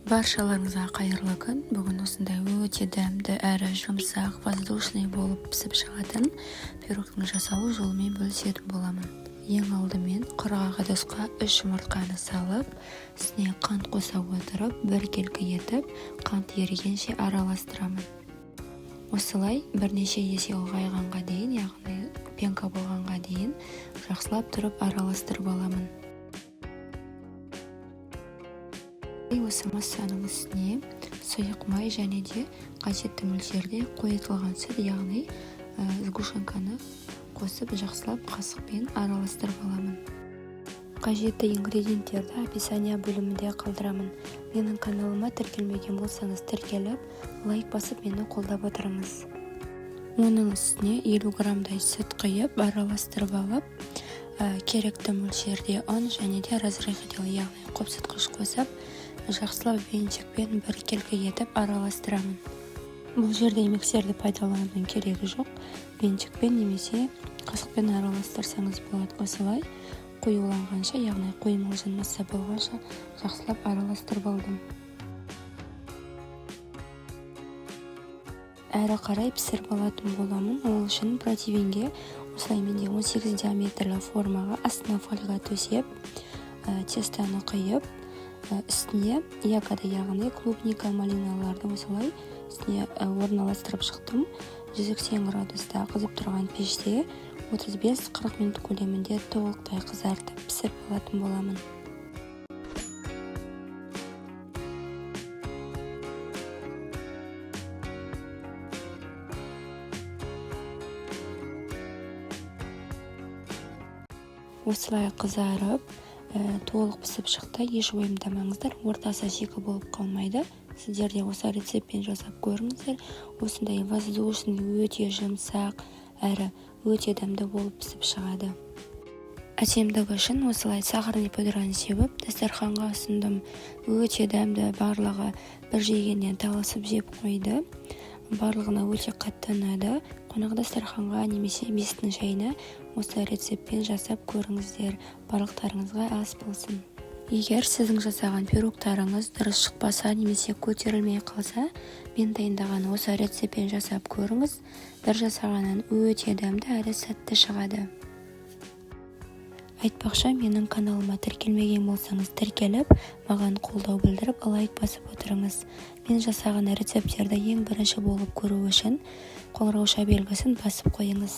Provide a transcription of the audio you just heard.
Баршаларыңызға қайырлы күн. Бүгін осындай өте дәмді әрі жұмсақ, воздушный болып пісіп шығатын пирогтың жасалу жолымен бөлісетін боламын. Ең алдымен құрғақ ыдысқа 3 жұмыртқаны салып, үстіне қант қоса отырып, біркелкі етіп, қант ерігенше араластырамын. Осылай бірнеше есе ұлғайғанға дейін, яғни пенка болғанға дейін жақсылап тұрып араластырып аламын. Осы массаның үстіне сұйық май және де қажетті мөлшерде қойытылған сүт, яғни сгущенканы қосып жақсылап қасықпен араластырып аламын. Қажетті ингредиенттерді описание бөлімінде қалдырамын. Менің каналыма тіркелмеген болсаңыз тіркеліп, лайк басып мені қолдап отырыңыз. Оның үстіне 50 граммдай сүт құйып араластырып алып, керекті мөлшерде ұн және де разрыхлитель, яғни қопсытқыш қосып, жақсылап венчикпен біркелкі етіп араластырамын. Бұл жерде миксерді пайдаланудың керегі жоқ. Венчикпен немесе қасықпен араластырсаңыз болады. Осылай қоюланғанша, яғни қоймалжын масса болғанша жақсылап араластырып алдым. Әрі қарай пісіріп алатын боламын. Ол үшін противенге осылай менде 18 диаметрлі формаға астына фольга төсеп, тестаны құйып, үстіне ягода, яғни клубника, малиналарды осылай үстіне орналастырып шықтым. 180 градуста қызып тұрған пеште 35-40 минут көлемінде толықтай қызартып пісіріп алатын боламын. Осылай қызарып, толық пісіп шықты. Еш уайымдамаңыздар, ортасы шикі болып қалмайды. Сіздер де осы рецептпен жасап көріңіздер. Осындай воздушный, өте жұмсақ әрі өте дәмді болып пісіп шығады. Әсемдігі үшін осылай сахарный пудраны сеуіп дастарханға ұсындым. Өте дәмді, барлығы бір жегеннен таласып жеп қойды. Барлығына өте қатты ұнады. Қонақ дастарханға немесе бесіктің шайына осы рецептпен жасап көріңіздер. Барлықтарыңызға ас болсын. Егер сіздің жасаған пирогтарыңыз дұрыс шықпаса немесе көтерілмей қалса, мен дайындаған осы рецептпен жасап көріңіз. Бір жасағаннан өте дәмді әрі сәтті шығады. Айтпақшы, менің каналыма тіркелмеген болсаңыз тіркеліп, маған қолдау білдіріп, лайк басып отырыңыз. Мен жасаған рецепттерді ең бірінші болып көру үшін қоңырау белгісін басып қойыңыз.